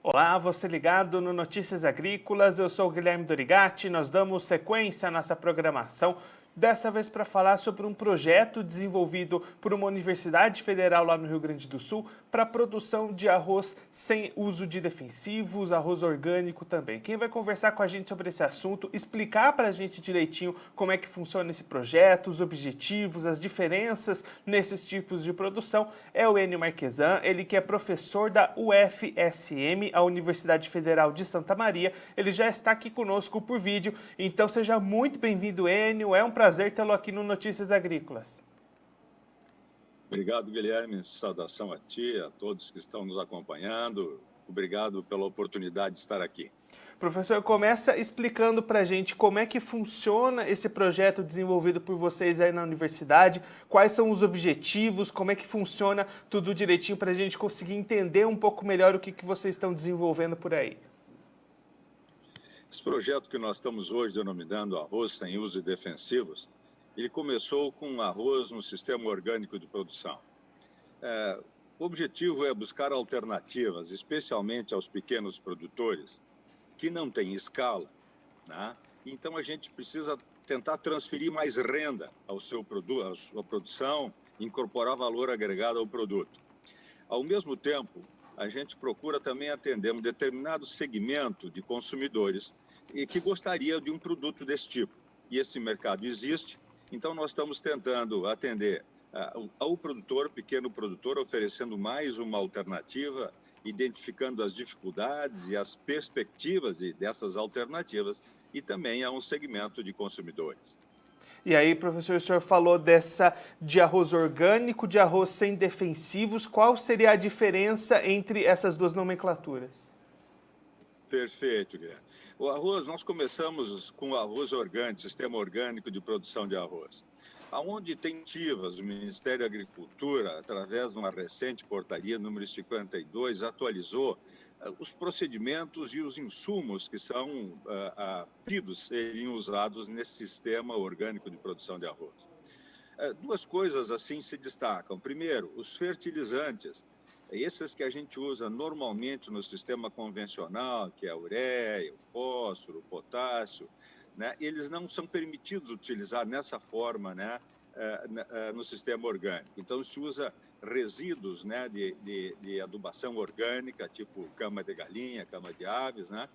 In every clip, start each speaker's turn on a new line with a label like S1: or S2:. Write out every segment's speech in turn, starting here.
S1: Olá, você ligado no Notícias Agrícolas, eu sou o Guilherme Dorigatti, nós damos sequência à nossa programação, dessa vez para falar sobre um projeto desenvolvido por uma universidade federal lá no Rio Grande do Sul para a produção de arroz sem uso de defensivos, arroz orgânico também. Quem vai conversar com a gente sobre esse assunto, explicar para a gente direitinho como é que funciona esse projeto, os objetivos, as diferenças nesses tipos de produção, é o Enio Marquesan, ele que é professor da UFSM, a Universidade Federal de Santa Maria. Ele já está aqui conosco por vídeo, então seja muito bem-vindo, Enio. É um prazer tê-lo aqui no Notícias Agrícolas.
S2: Obrigado, Guilherme. Saudação a ti, a todos que estão nos acompanhando. Obrigado pela oportunidade de estar aqui.
S1: Professor, começa explicando para a gente como é que funciona esse projeto desenvolvido por vocês aí na universidade, quais são os objetivos, como é que funciona tudo direitinho para a gente conseguir entender um pouco melhor o que vocês estão desenvolvendo por aí.
S2: Esse projeto que nós estamos hoje denominando arroz sem uso de defensivos, ele começou com arroz no sistema orgânico de produção. O objetivo é buscar alternativas, especialmente aos pequenos produtores, que não têm escala, né? Então a gente precisa tentar transferir mais renda ao seu produto, à sua produção, incorporar valor agregado ao produto. Ao mesmo tempo, a gente procura também atender um determinado segmento de consumidores e que gostaria de um produto desse tipo. E esse mercado existe, então nós estamos tentando atender ao produtor, pequeno produtor, oferecendo mais uma alternativa, identificando as dificuldades e as perspectivas dessas alternativas e também a um segmento de consumidores.
S1: E aí, professor, o senhor falou de arroz orgânico, de arroz sem defensivos. Qual seria a diferença entre essas duas nomenclaturas?
S2: Perfeito, Guilherme. O arroz, nós começamos com o arroz orgânico, sistema orgânico de produção de arroz. Aonde tem ativas, o Ministério da Agricultura, através de uma recente portaria número 52, atualizou os procedimentos e os insumos que são seriam usados nesse sistema orgânico de produção de arroz. Duas coisas assim se destacam. Primeiro, os fertilizantes, esses que a gente usa normalmente no sistema convencional, que é a ureia, o fósforo, o potássio, né, eles não são permitidos utilizar nessa forma, né, no sistema orgânico. Então, se usa resíduos, né, de adubação orgânica, tipo cama de galinha, cama de aves, né?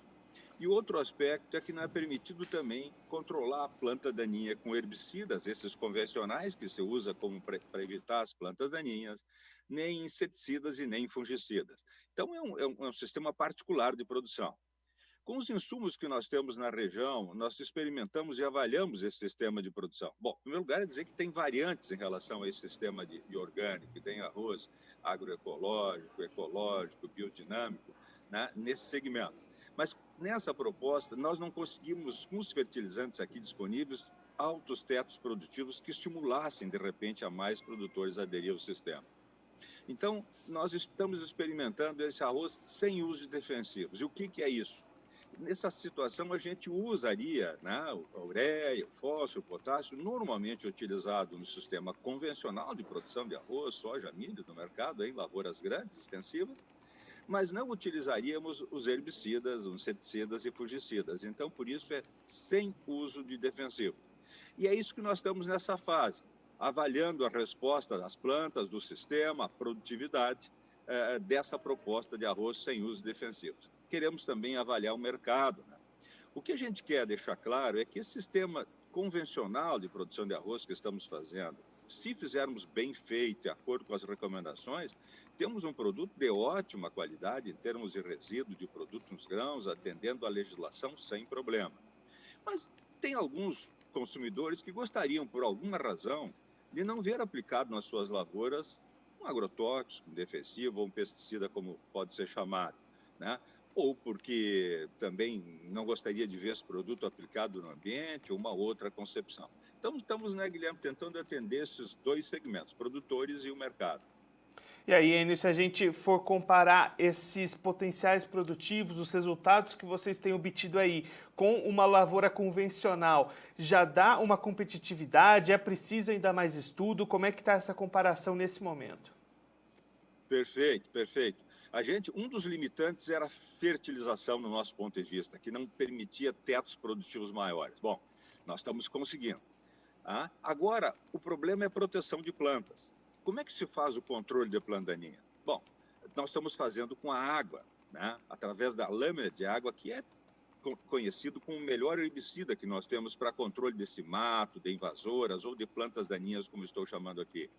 S2: E outro aspecto é que não é permitido também controlar a planta daninha com herbicidas, esses convencionais que se usa para evitar as plantas daninhas, nem inseticidas e nem fungicidas. Então, é um sistema particular de produção. Com os insumos que nós temos na região, nós experimentamos e avaliamos esse sistema de produção. Bom, em primeiro lugar, é dizer que tem variantes em relação a esse sistema de orgânico, tem arroz agroecológico, ecológico, biodinâmico, né, nesse segmento. Mas nessa proposta, nós não conseguimos, com os fertilizantes aqui disponíveis, altos tetos produtivos que estimulassem, de repente, a mais produtores a aderir ao sistema. Então, nós estamos experimentando esse arroz sem uso de defensivos. E o que é isso? Nessa situação, a gente usaria, né, a ureia, o fósforo, o potássio, normalmente utilizado no sistema convencional de produção de arroz, soja, milho no mercado, em lavouras grandes, extensivas, mas não utilizaríamos os herbicidas, os inseticidas e fungicidas. Então, por isso, é sem uso de defensivo. E é isso que nós estamos nessa fase, avaliando a resposta das plantas, do sistema, a produtividade dessa proposta de arroz sem uso de defensivos. Queremos também avaliar o mercado, né? O que a gente quer deixar claro é que esse sistema convencional de produção de arroz que estamos fazendo, se fizermos bem feito, de acordo com as recomendações, temos um produto de ótima qualidade em termos de resíduo de produto nos grãos, atendendo à legislação sem problema. Mas tem alguns consumidores que gostariam, por alguma razão, de não ver aplicado nas suas lavouras um agrotóxico, um defensivo ou um pesticida, como pode ser chamado, né? Ou porque também não gostaria de ver esse produto aplicado no ambiente, ou uma outra concepção. Então, estamos, né, Guilherme, tentando atender esses dois segmentos, produtores e o mercado.
S1: E aí, Enio, se a gente for comparar esses potenciais produtivos, os resultados que vocês têm obtido aí com uma lavoura convencional, já dá uma competitividade? É preciso ainda mais estudo? Como é que está essa comparação nesse momento?
S2: Perfeito, perfeito. Um dos limitantes era a fertilização, no nosso ponto de vista, que não permitia tetos produtivos maiores. Bom, nós estamos conseguindo. Tá? Agora, o problema é a proteção de plantas. Como é que se faz o controle de planta daninha? Bom, nós estamos fazendo com a água, né? Através da lâmina de água, que é conhecido como o melhor herbicida que nós temos para controle desse mato, de invasoras ou de plantas daninhas, como estou chamando aqui.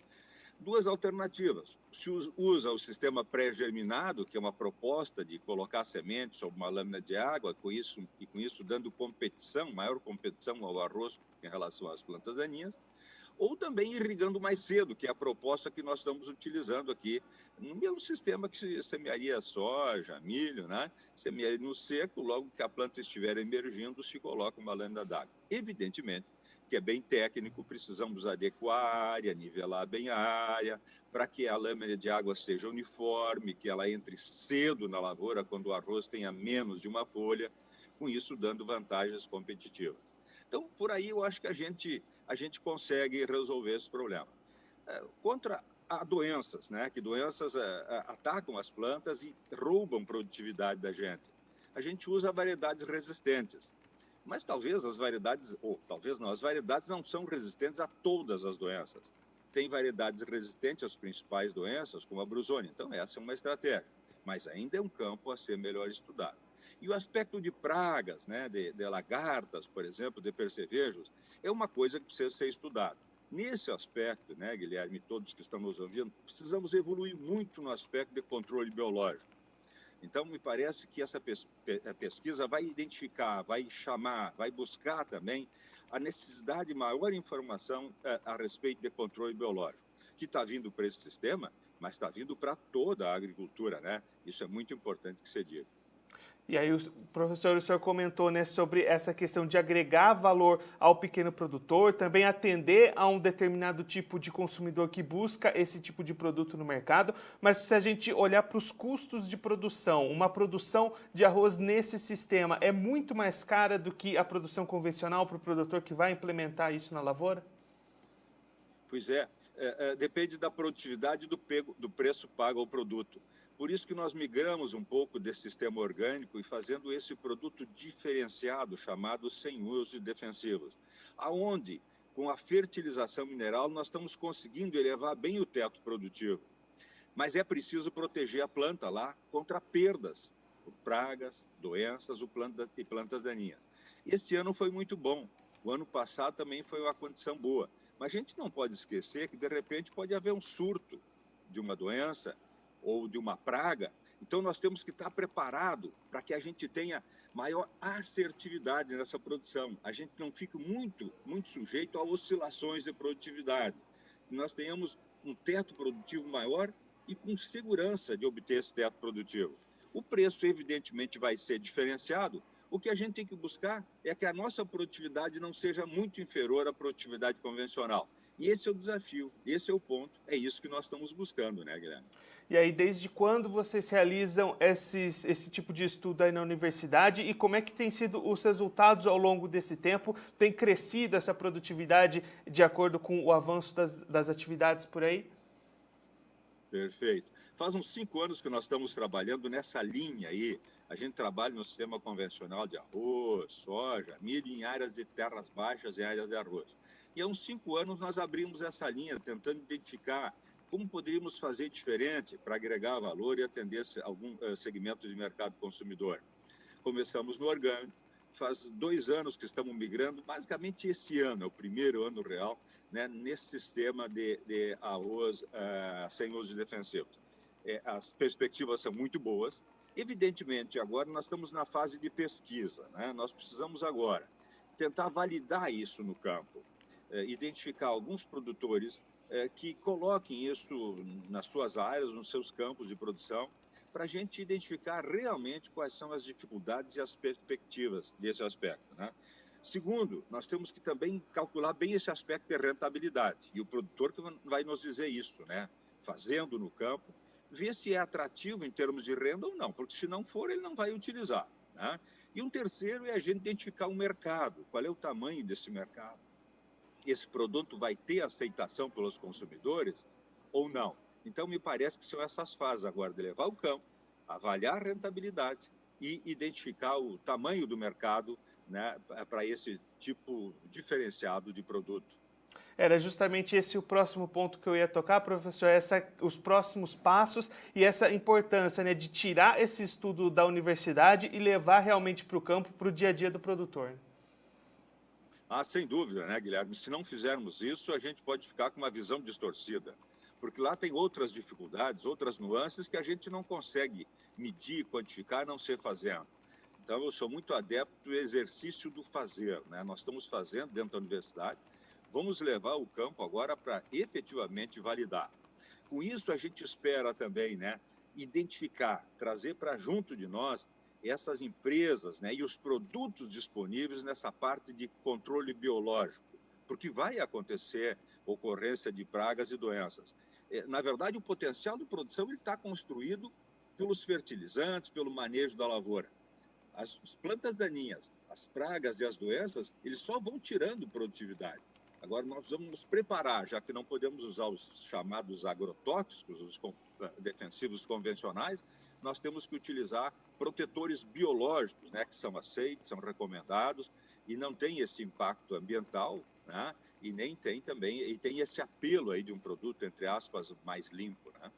S2: Duas alternativas. Se usa o sistema pré-germinado, que é uma proposta de colocar sementes sobre uma lâmina de água, com isso dando competição, maior competição ao arroz em relação às plantas daninhas, ou também irrigando mais cedo, que é a proposta que nós estamos utilizando aqui, no mesmo sistema que se semearia soja, milho, né? Semearia no seco, logo que a planta estiver emergindo, se coloca uma lâmina d'água. Evidentemente, que é bem técnico, precisamos adequar a área, nivelar bem a área, para que a lâmina de água seja uniforme, que ela entre cedo na lavoura, quando o arroz tenha menos de uma folha, com isso dando vantagens competitivas. Então, por aí eu acho que a gente consegue resolver esse problema. Contra a doenças, né? Que doenças atacam as plantas e roubam produtividade da gente. A gente usa variedades resistentes. Mas talvez as variedades, ou talvez não, as variedades não são resistentes a todas as doenças. Tem variedades resistentes às principais doenças, como a brusônia. Então, essa é uma estratégia. Mas ainda é um campo a ser melhor estudado. E o aspecto de pragas, né, de lagartas, por exemplo, de percevejos, é uma coisa que precisa ser estudada. Nesse aspecto, né, Guilherme, todos que estão nos ouvindo, precisamos evoluir muito no aspecto de controle biológico. Então, me parece que essa pesquisa vai identificar, vai chamar, vai buscar também a necessidade de maior informação a respeito de controle biológico, que está vindo para esse sistema, mas está vindo para toda a agricultura, né? Isso é muito importante que se diga.
S1: E aí, professor, o senhor comentou, né, sobre essa questão de agregar valor ao pequeno produtor, também atender a um determinado tipo de consumidor que busca esse tipo de produto no mercado, mas se a gente olhar para os custos de produção, uma produção de arroz nesse sistema é muito mais cara do que a produção convencional para o produtor que vai implementar isso na lavoura?
S2: Pois é, depende da produtividade do preço pago ao produto. Por isso que nós migramos um pouco desse sistema orgânico e fazendo esse produto diferenciado, chamado sem uso de defensivos, aonde, com a fertilização mineral, nós estamos conseguindo elevar bem o teto produtivo. Mas é preciso proteger a planta lá contra perdas, por pragas, doenças e plantas daninhas. Esse ano foi muito bom. O ano passado também foi uma condição boa. Mas a gente não pode esquecer que, de repente, pode haver um surto de uma doença ou de uma praga. Então, nós temos que estar preparado para que a gente tenha maior assertividade nessa produção. A gente não fique muito sujeito a oscilações de produtividade. Que nós tenhamos um teto produtivo maior e com segurança de obter esse teto produtivo. O preço, evidentemente, vai ser diferenciado. O que a gente tem que buscar é que a nossa produtividade não seja muito inferior à produtividade convencional. E esse é o desafio, esse é o ponto, é isso que nós estamos buscando, né, Guilherme?
S1: E aí, desde quando vocês realizam esse tipo de estudo aí na universidade e como é que tem sido os resultados ao longo desse tempo? Tem crescido essa produtividade de acordo com o avanço das atividades por aí?
S2: Perfeito. Faz uns 5 anos que nós estamos trabalhando nessa linha aí. A gente trabalha no sistema convencional de arroz, soja, milho em áreas de terras baixas e áreas de arroz. E há uns 5 anos nós abrimos essa linha, tentando identificar como poderíamos fazer diferente para agregar valor e atender algum segmento de mercado consumidor. Começamos no orgânico, faz 2 anos que estamos migrando, basicamente esse ano, é o primeiro ano real, né, nesse sistema de arroz sem uso de defensivos. As perspectivas são muito boas. Evidentemente, agora nós estamos na fase de pesquisa, né? Nós precisamos agora tentar validar isso no campo, identificar alguns produtores que coloquem isso nas suas áreas, nos seus campos de produção, para a gente identificar realmente quais são as dificuldades e as perspectivas desse aspecto, né? Segundo, nós temos que também calcular bem esse aspecto de rentabilidade, e o produtor que vai nos dizer isso, né? Fazendo no campo, ver se é atrativo em termos de renda ou não, porque se não for, ele não vai utilizar, né? E um terceiro é a gente identificar o mercado, qual é o tamanho desse mercado. Esse produto vai ter aceitação pelos consumidores ou não? Então, me parece que são essas fases agora de levar o campo, avaliar a rentabilidade e identificar o tamanho do mercado, né, para esse tipo diferenciado de produto.
S1: Era justamente esse o próximo ponto que eu ia tocar, professor, os próximos passos e essa importância, né, de tirar esse estudo da universidade e levar realmente para o campo, para o dia a dia do produtor.
S2: Ah, sem dúvida, né, Guilherme? Se não fizermos isso, a gente pode ficar com uma visão distorcida, porque lá tem outras dificuldades, outras nuances que a gente não consegue medir, quantificar, não sei fazendo. Então, eu sou muito adepto do exercício do fazer, né? Nós estamos fazendo dentro da universidade, vamos levar o campo agora para efetivamente validar. Com isso, a gente espera também, né, identificar, trazer para junto de nós essas empresas, né, e os produtos disponíveis nessa parte de controle biológico, porque vai acontecer ocorrência de pragas e doenças. Na verdade, o potencial de produção está construído pelos fertilizantes, pelo manejo da lavoura. As plantas daninhas, as pragas e as doenças, eles só vão tirando produtividade. Agora, nós vamos nos preparar, já que não podemos usar os chamados agrotóxicos, os defensivos convencionais, nós temos que utilizar protetores biológicos, né, que são aceitos, são recomendados, e não tem esse impacto ambiental, né, e nem tem também, e tem esse apelo aí de um produto, entre aspas, mais limpo, né?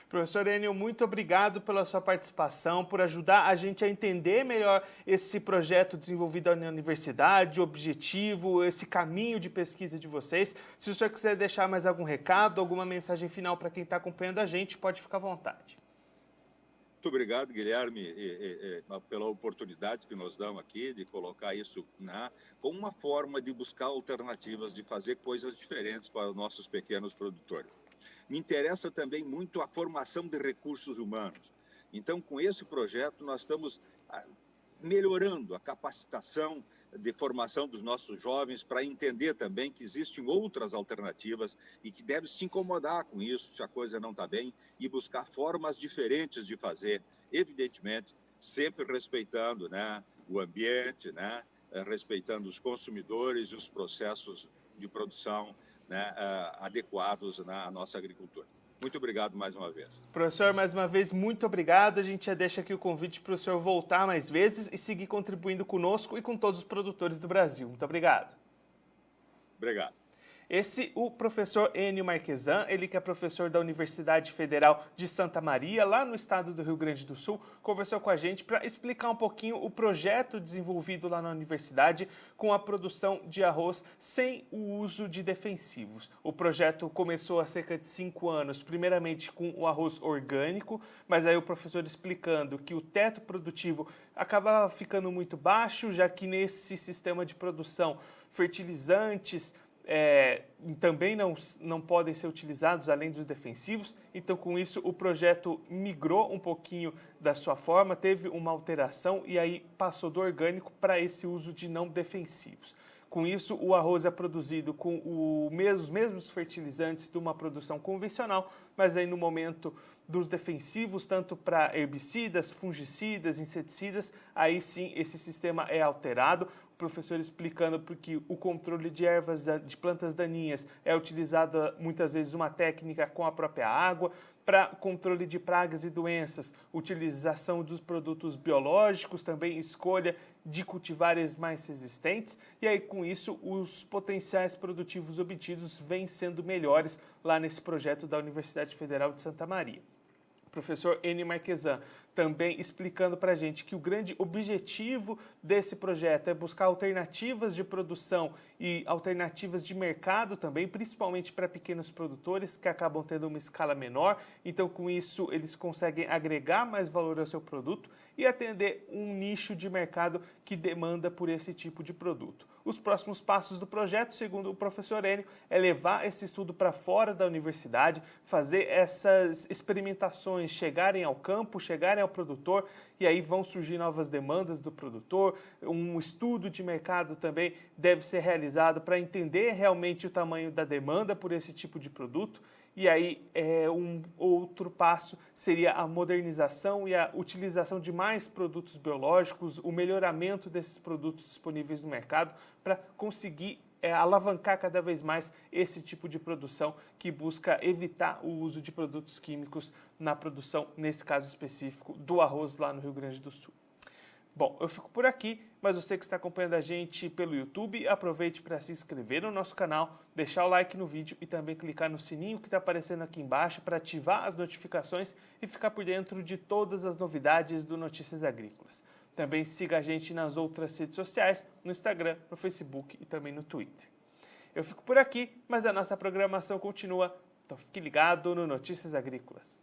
S1: Professor Enio, muito obrigado pela sua participação, por ajudar a gente a entender melhor esse projeto desenvolvido na universidade, o objetivo, esse caminho de pesquisa de vocês. Se o senhor quiser deixar mais algum recado, alguma mensagem final para quem está acompanhando a gente, pode ficar à vontade.
S2: Muito obrigado, Guilherme, pela oportunidade que nos dão aqui de colocar isso, né, como uma forma de buscar alternativas, de fazer coisas diferentes para os nossos pequenos produtores. Me interessa também muito a formação de recursos humanos. Então, com esse projeto, nós estamos melhorando a capacitação de formação dos nossos jovens para entender também que existem outras alternativas e que deve se incomodar com isso, se a coisa não está bem, e buscar formas diferentes de fazer, evidentemente, sempre respeitando, né, o ambiente, né, respeitando os consumidores e os processos de produção, né, adequados na nossa agricultura. Muito obrigado mais uma vez.
S1: Professor, mais uma vez, muito obrigado. A gente já deixa aqui o convite para o senhor voltar mais vezes e seguir contribuindo conosco e com todos os produtores do Brasil. Muito obrigado.
S2: Obrigado.
S1: Esse, o professor Enio Marquesan, ele que é professor da Universidade Federal de Santa Maria, lá no estado do Rio Grande do Sul, conversou com a gente para explicar um pouquinho o projeto desenvolvido lá na universidade com a produção de arroz sem o uso de defensivos. O projeto começou há cerca de 5 anos, primeiramente com o arroz orgânico, mas aí o professor explicando que o teto produtivo acabava ficando muito baixo, já que nesse sistema de produção fertilizantes também não podem ser utilizados além dos defensivos, então com isso o projeto migrou um pouquinho da sua forma, teve uma alteração e aí passou do orgânico para esse uso de não defensivos. Com isso, o arroz é produzido com os mesmos fertilizantes de uma produção convencional, mas aí no momento dos defensivos, tanto para herbicidas, fungicidas, inseticidas, aí sim esse sistema é alterado. O professor explicando porque o controle de ervas, de plantas daninhas, é utilizada muitas vezes uma técnica com a própria água. Para controle de pragas e doenças, utilização dos produtos biológicos, também escolha de cultivares mais resistentes, e aí com isso os potenciais produtivos obtidos vêm sendo melhores lá nesse projeto da Universidade Federal de Santa Maria. Professor Enio Marquesan, também explicando para a gente que o grande objetivo desse projeto é buscar alternativas de produção e alternativas de mercado também, principalmente para pequenos produtores que acabam tendo uma escala menor. Então, com isso, eles conseguem agregar mais valor ao seu produto e atender um nicho de mercado que demanda por esse tipo de produto. Os próximos passos do projeto, segundo o professor Enio, é levar esse estudo para fora da universidade, fazer essas experimentações chegarem ao campo, chegarem ao produtor, e aí vão surgir novas demandas do produtor. Um estudo de mercado também deve ser realizado para entender realmente o tamanho da demanda por esse tipo de produto. E aí, um outro passo seria a modernização e a utilização de mais produtos biológicos, o melhoramento desses produtos disponíveis no mercado para conseguir alavancar cada vez mais esse tipo de produção que busca evitar o uso de produtos químicos na produção, nesse caso específico, do arroz lá no Rio Grande do Sul. Bom, eu fico por aqui, mas você que está acompanhando a gente pelo YouTube, aproveite para se inscrever no nosso canal, deixar o like no vídeo e também clicar no sininho que está aparecendo aqui embaixo para ativar as notificações e ficar por dentro de todas as novidades do Notícias Agrícolas. Também siga a gente nas outras redes sociais, no Instagram, no Facebook e também no Twitter. Eu fico por aqui, mas a nossa programação continua, então fique ligado no Notícias Agrícolas.